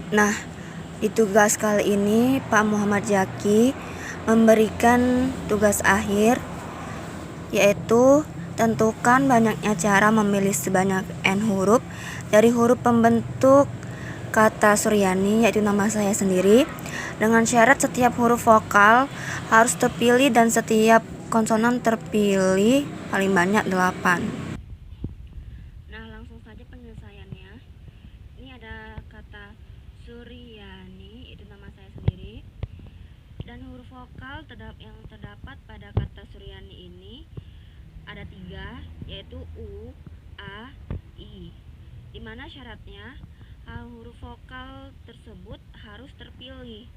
Nah, di tugas kali ini Pak Muhammad Zaki memberikan tugas akhir, yaitu tentukan banyaknya cara memilih sebanyak N huruf dari huruf pembentuk kata Suryani, yaitu nama saya sendiri, dengan syarat setiap huruf vokal harus terpilih dan setiap konsonan terpilih paling banyak 8. Nah, langsung saja penyelesaiannya. Ini ada kata Suryani, itu nama saya sendiri, dan huruf vokal yang terdapat pada kata Suryani ini ada 3, yaitu U, A, I. Dimana syaratnya huruf vokal tersebut harus terpilih,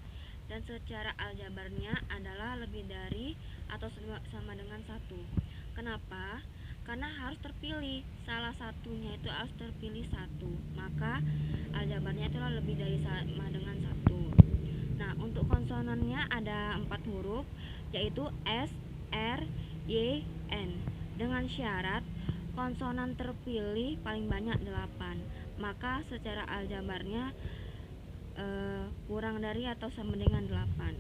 dan secara aljabarnya adalah lebih dari atau sama dengan 1. Kenapa? Karena harus terpilih, salah satunya itu harus terpilih 1, maka aljabarnya itulah lebih dari sama dengan 1. Nah, untuk konsonannya ada 4 huruf, yaitu S, R, Y, N, dengan syarat konsonan terpilih paling banyak 8, maka secara aljabarnya kurang dari atau sama dengan 8.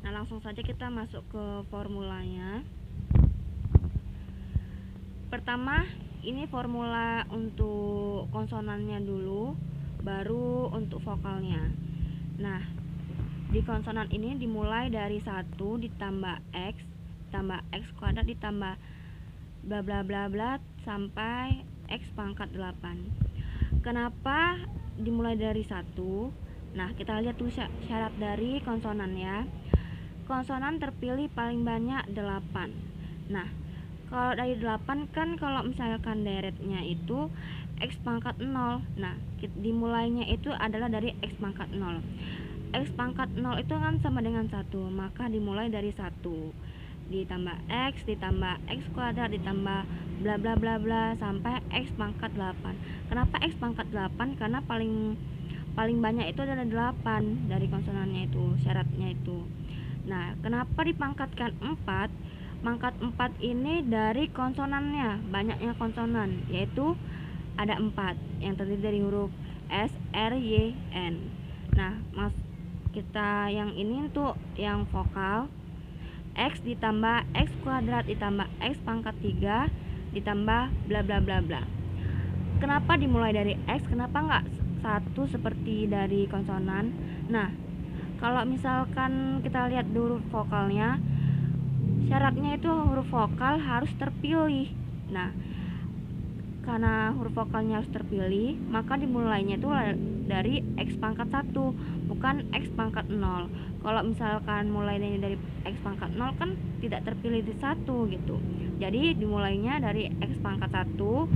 Nah, langsung saja kita masuk ke formulanya. Pertama, ini formula untuk konsonannya dulu, baru untuk vokalnya. Nah, di konsonan ini dimulai dari 1 ditambah X kuadrat ditambah bla bla bla bla sampai X pangkat 8. Kenapa dimulai dari 1? Nah, kita lihat tuh syarat dari konsonan ya. Konsonan terpilih paling banyak 8. Nah, kalau dari 8 kan kalau misalkan deretnya itu X pangkat 0. Nah, dimulainya itu adalah dari X pangkat 0. X pangkat 0 itu kan sama dengan 1, maka dimulai dari 1 ditambah X ditambah X kuadrat ditambah bla bla bla bla sampai X pangkat 8. Kenapa X pangkat 8? Karena paling banyak itu adalah 8 dari konsonannya itu, syaratnya itu. Nah, kenapa dipangkatkan 4? Pangkat 4 ini dari konsonannya, banyaknya konsonan, yaitu ada 4 yang terdiri dari huruf S, R, Y, N. Nah, kita yang ini untuk yang vokal, X ditambah X kuadrat ditambah X pangkat 3 ditambah bla bla bla bla. Kenapa dimulai dari X? Kenapa nggak 1 seperti dari konsonan? Nah, kalau misalkan kita lihat huruf vokalnya, syaratnya itu huruf vokal harus terpilih. Nah, karena huruf vokalnya harus terpilih, maka dimulainya itu dari X pangkat 1, bukan X pangkat 0. Kalau misalkan mulainya dari X pangkat 0 kan tidak terpilih di 1 gitu. Jadi dimulainya dari X pangkat 1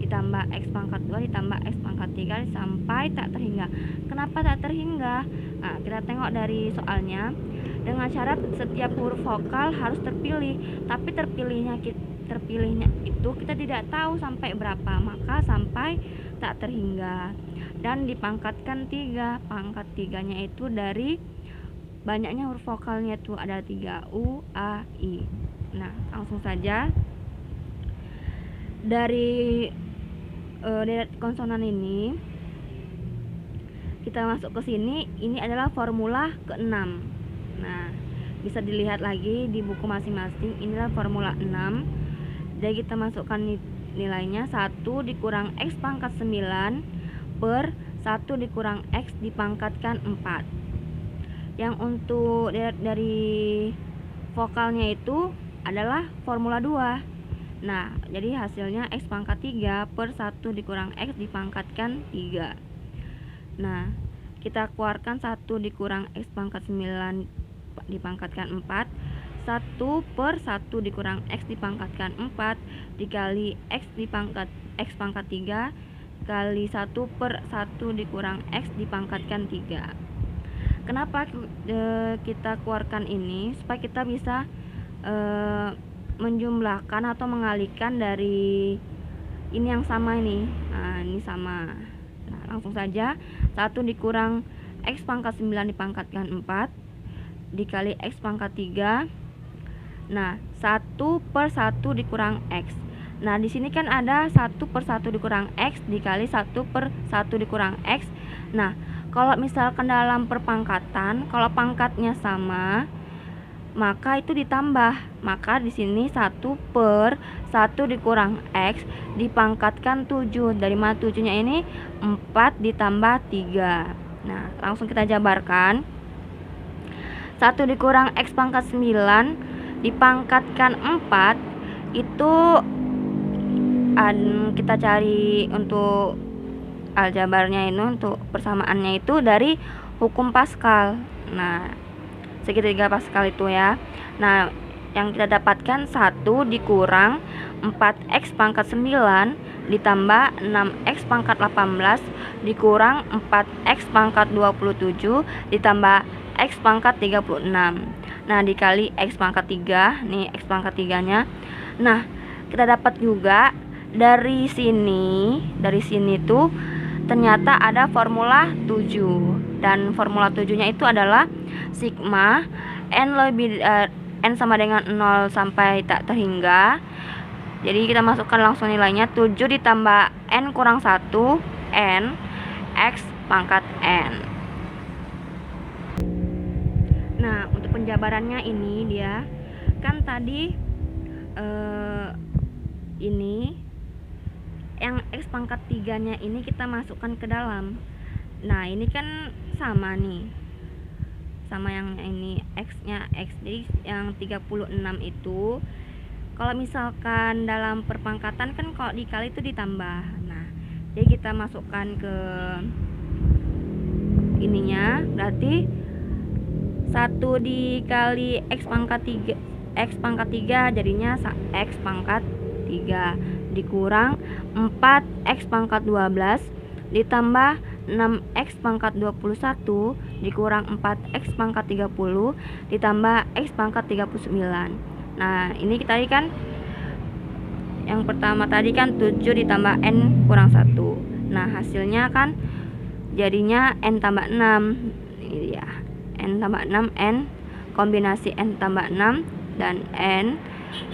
ditambah X pangkat 2 ditambah X pangkat 3 sampai tak terhingga. Kenapa tak terhingga? Nah, kita tengok dari soalnya. Dengan syarat setiap huruf vokal harus terpilih, tapi terpilihnya itu kita tidak tahu sampai berapa, maka sampai tak terhingga. Dan dipangkatkan 3. Pangkat 3-nya itu dari banyaknya huruf vokalnya itu ada 3, U, A, I. Nah, langsung saja dari deret konsonan ini kita masuk ke sini. Ini adalah formula ke-6. Nah, bisa dilihat lagi di buku masing-masing. Inilah formula 6. Jadi kita masukkan nilainya 1 dikurang X pangkat 9 per 1 dikurang X dipangkatkan 4. Yang untuk dari vokalnya itu adalah formula 2. Nah, jadi hasilnya X pangkat 3 per 1 dikurang X dipangkatkan 3. Nah, kita keluarkan 1 dikurang X pangkat 9 dipangkatkan 4. 1 per 1 dikurang X dipangkatkan 4 dikali X dipangkat X pangkat 3 kali 1 per 1 dikurang X dipangkatkan 3. Kenapa kita keluarkan ini? Supaya kita bisa menjumlahkan atau mengalihkan dari ini yang sama ini. Nah, ini sama. Nah, langsung saja 1 dikurang X pangkat 9 dipangkatkan 4 dikali X pangkat 3. Nah, 1 per 1 dikurang X. Nah, di sini kan ada 1 per 1 dikurang X dikali 1 per 1 dikurang X. Nah, Kalau misalkan dalam perpangkatan, kalau pangkatnya sama, maka itu ditambah. Maka di sini 1 per 1 dikurang X dipangkatkan 7. Dari mana 7-nya ini? 4 ditambah 3. Nah, langsung kita jabarkan. 1 dikurang X pangkat 9 dipangkatkan 4 itu kita cari untuk aljabarnya ini, untuk persamaannya itu dari hukum Pascal. Nah, segitiga Pascal itu ya. Nah, yang kita dapatkan 1 dikurang 4x pangkat 9 ditambah 6x pangkat 18 dikurang 4x pangkat 27 ditambah x pangkat 36. Nah, dikali x pangkat 3. Nih x pangkat 3-nya. Nah, kita dapat juga dari sini tuh ternyata ada formula 7. Dan formula 7-nya itu adalah sigma n sama dengan 0 sampai tak terhingga. Jadi kita masukkan langsung nilainya 7 ditambah n kurang 1 n x pangkat n. Nah, untuk penjabarannya ini dia kan tadi ini yang x pangkat 3-nya ini kita masukkan ke dalam. Nah, ini kan sama nih, sama yang ini x-nya x. Jadi yang 36 itu kalau misalkan dalam perpangkatan kan kalau dikali itu ditambah. Nah, jadi kita masukkan ke ininya, berarti 1 dikali x pangkat 3 jadinya x pangkat 3 dikurang 4x pangkat 12 ditambah 6x pangkat 21 dikurang 4x pangkat 30 ditambah x pangkat 39. Nah, ini kita tadi kan yang pertama tadi kan 7 ditambah n kurang 1. Nah, hasilnya kan jadinya n tambah 6. Ini dia, n tambah 6, n kombinasi n tambah 6 dan n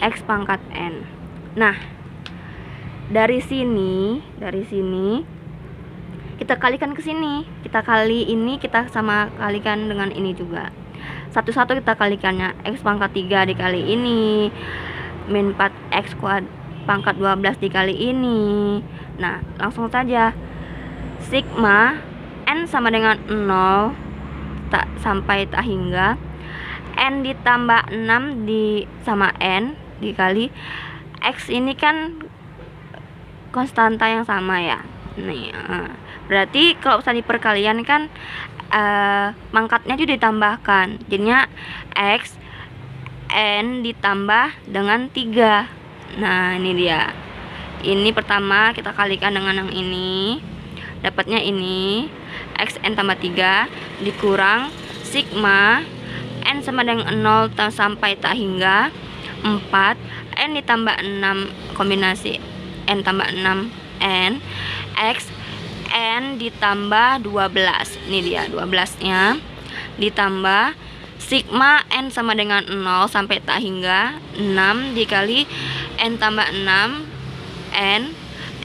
x pangkat n. Nah, dari sini kita kalikan ke sini. Kita kali ini, kita sama kalikan dengan ini juga. Satu-satu kita kalikannya. X pangkat 3 dikali ini min 4x pangkat 12 dikali ini. Nah, langsung saja. Sigma n sama dengan 0 tak sampai tak hingga n ditambah 6 sama n dikali x. Ini kan konstanta yang sama ya. Nih, berarti kalau usah diperkalian kan pangkatnya juga ditambahkan. Jadinya x n ditambah dengan 3. Nah, ini dia. Ini pertama kita kalikan dengan yang ini. Dapatnya ini x n tambah 3 dikurang sigma n sama dengan 0 sampai tak hingga 4 n ditambah 6 kombinasi n tambah 6 n x n ditambah 12. Ini dia 12-nya ditambah sigma n sama dengan 0 sampai tak hingga 6 dikali n tambah 6 n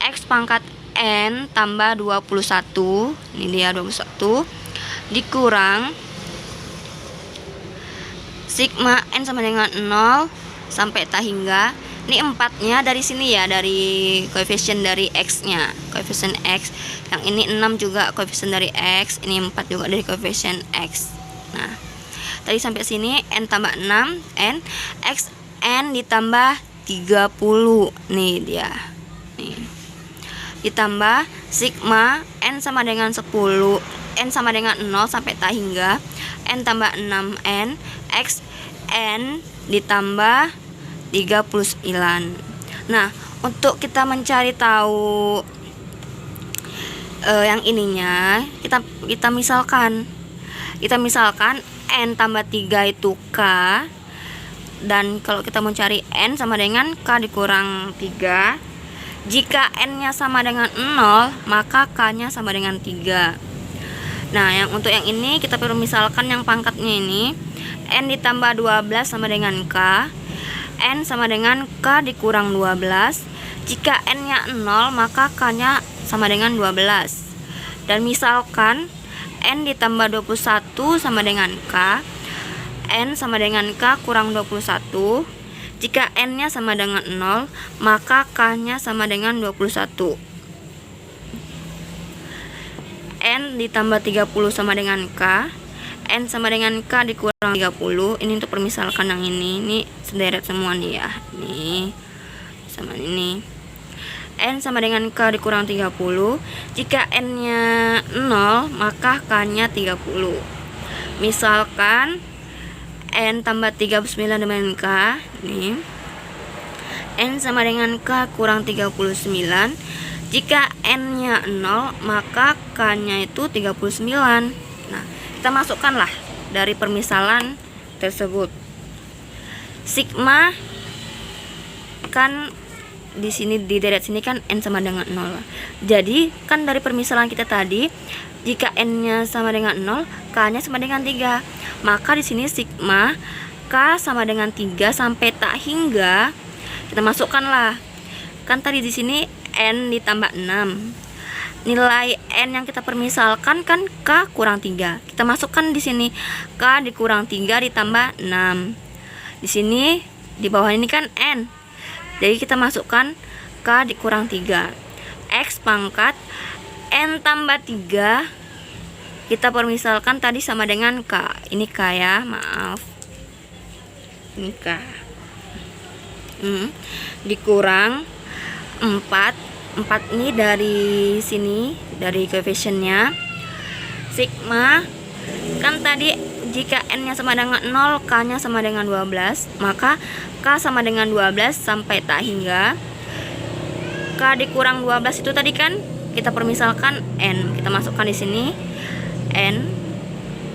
x pangkat n tambah 21. Ini dia 21 dikurang sigma n sama dengan 0 sampai tak hingga. Ini 4-nya dari sini ya, dari koefisien dari x-nya, koefisien x. Yang ini 6 juga koefisien dari x, ini 4 juga dari koefisien x. Nah, tadi sampai sini n tambah 6 n x n ditambah 30. Nih dia. Nih. Ditambah sigma n sama dengan 10, n sama dengan 0 sampai tak hingga n tambah 6 n x n ditambah 39. Nah, untuk kita mencari tahu yang ininya, kita misalkan n tambah 3 itu k, dan kalau kita mencari n sama dengan k dikurang 3, jika n-nya sama dengan 0 maka k-nya sama dengan 3. Nah, untuk yang ini kita perlu misalkan yang pangkatnya ini n ditambah 12 sama dengan k, n sama dengan k dikurang 12. Jika n-nya 0 maka k-nya sama dengan 12. Dan misalkan N ditambah 21 sama dengan K. N sama dengan K kurang 21. Jika N-nya sama dengan 0, maka K-nya sama dengan 21. N ditambah 30 sama dengan K. N sama dengan K dikurang 30. Ini untuk permisalkan yang ini sederet semua nih ya. Nih sama ini. N sama dengan K dikurang 30. Jika N-nya 0, maka K-nya 30. Misalkan N tambah 39 dengan K. Nih. N sama dengan K kurang 39. Jika N-nya 0, maka K-nya itu 39. Nah, kita masukkanlah dari permisalan tersebut. Sigma kan di sini di deret sini kan N sama dengan 0. Jadi kan dari permisalan kita tadi, jika N-nya sama dengan 0, K-nya sama dengan 3. Maka di sini sigma K sama dengan 3 sampai tak hingga kita masukkanlah. Kan tadi di sini N ditambah 6. Nilai N yang kita permisalkan kan K kurang 3. Kita masukkan di sini K dikurang 3 ditambah 6. Di sini di bawah ini kan N. Jadi kita masukkan K dikurang 3. X pangkat N tambah 3. Kita permisalkan tadi sama dengan K. Ini K ya, maaf. Ini K. Dikurang 4. 4 ini dari sini, dari koefisiennya. Sigma kan tadi jika N-nya sama dengan 0, K-nya sama dengan 12, maka K sama dengan 12 sampai tak hingga. K dikurang 12 itu tadi kan kita permisalkan N. Kita masukkan di sini N.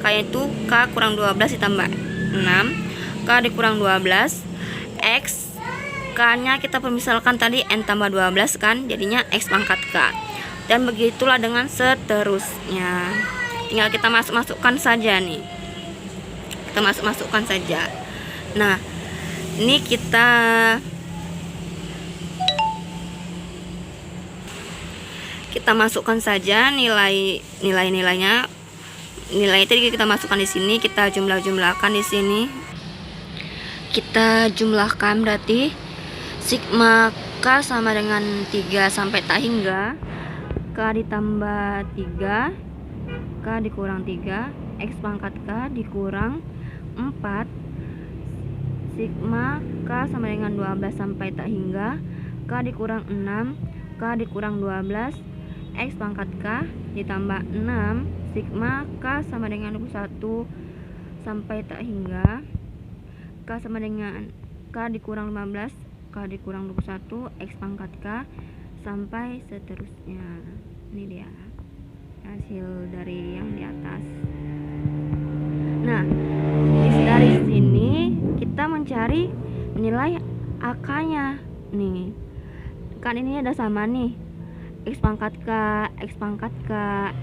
K itu K kurang 12 ditambah 6. K dikurang 12. X K-nya kita permisalkan tadi N tambah 12 kan, jadinya X pangkat K. Dan begitulah dengan seterusnya. Tinggal kita masukkan saja nih. Kita masukkan saja. Nah, ini kita masukkan saja nilainya. Nilai tadi kita masukkan di sini, kita jumlahkan di sini. Kita jumlahkan berarti sigma K sama dengan 3 sampai tak hingga. K ditambah 3, K dikurang 3, X pangkat K dikurang 4. Sigma K sama dengan 12 sampai tak hingga. K dikurang 6, K dikurang 12, X pangkat K ditambah 6. Sigma K sama dengan 21 sampai tak hingga. K sama dengan K dikurang 15, K dikurang 21, X pangkat K sampai seterusnya. Ini dia hasil dari yang di atas. Nah, dari sini kita mencari nilai AK-nya. Nih, kan ini ada sama nih. X pangkat K, X pangkat K,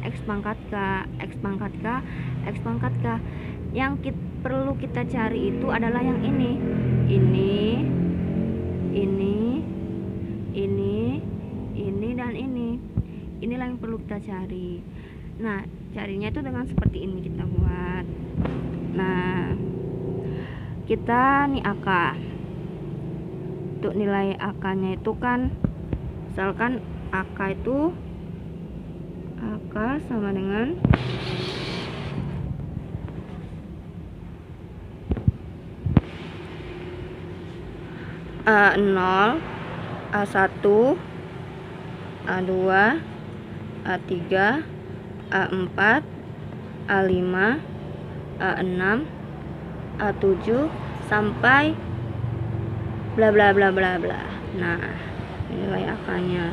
X pangkat K, X pangkat K, X pangkat K. Yang perlu kita cari itu adalah yang ini. Ini dan ini. Inilah yang perlu kita cari. Nah, carinya itu dengan seperti ini kita buat. Nah, kita nih AK. Untuk nilai AK-nya itu kan, misalkan AK itu AK sama dengan 0, A1, A2, A3, A4, A5, A6, A7 sampai bla bla bla bla bla. Nah, nilai AK-nya.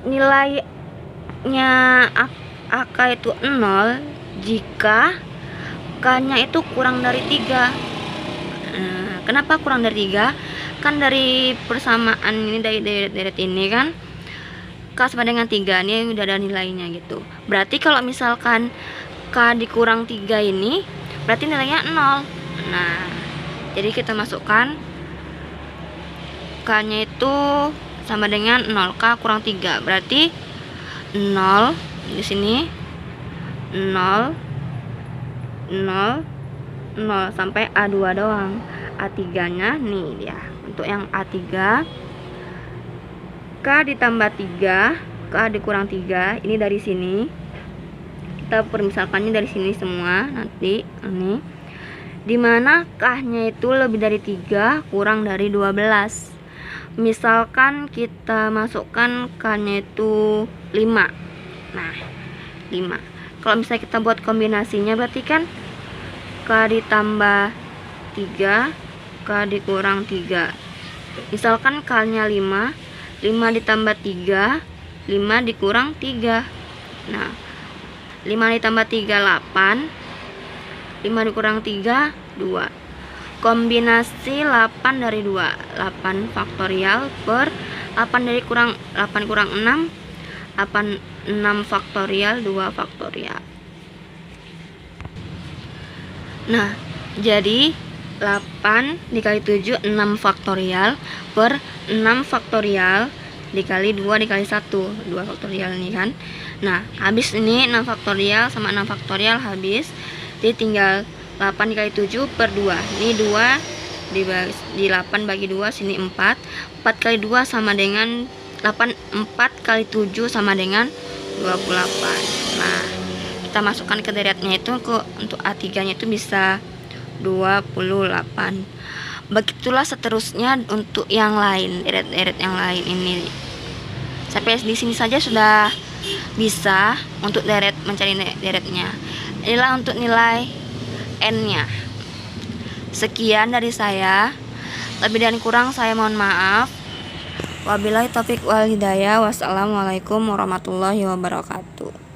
Nilainya AK itu 0 jika K-nya itu kurang dari 3. Nah, kenapa kurang dari 3? Kan dari persamaan ini, dari deret ini kan K sama dengan 3, ini udah ada nilainya gitu. Berarti kalau misalkan K dikurang 3 ini berarti nilainya 0. Nah, jadi kita masukkan K-nya itu sama dengan 0, K kurang 3. Berarti 0 di sini 0 0 0 sampai A2 doang. A3-nya nih dia. Untuk yang A3, K ditambah 3, K dikurang 3, ini dari sini. Kita permisalkannya dari sini semua nanti ini. Dimana K-nya itu lebih dari 3 kurang dari 12. Misalkan kita masukkan K-nya itu 5. Nah, 5. Kalau misalnya kita buat kombinasinya berarti kan K ditambah 3, K dikurang 3. Misalkan K-nya 5, 5 ditambah 3, 5 dikurang 3. Nah, 5 ditambah 3, 8. 5 dikurang 3, 2. Kombinasi 8 dari 2. 8 faktorial per 8 kurang 6. 8 6 faktorial 2 faktorial. Nah, jadi 8 dikali 7 6 faktorial per 6 faktorial dikali 2 dikali 1, 2 faktorial ini kan. Nah, habis ini 6 faktorial sama 6 faktorial habis. Jadi tinggal 8 dikali 7 per 2. Ini 2 di 8 bagi 2, sini 4. 4 kali 2 sama dengan 8. 4 kali 7 sama dengan 28. Nah, kita masukkan ke deret-nya itu untuk A3-nya itu bisa 28. Begitulah seterusnya untuk yang lain, deret-deret yang lain ini. Sampai di sini saja sudah bisa untuk mencari deretnya. Inilah untuk nilai N-nya. Sekian dari saya. Lebih dan kurang saya mohon maaf. Wabillahi taufiq wal hidayah. Wassalamualaikum warahmatullahi wabarakatuh.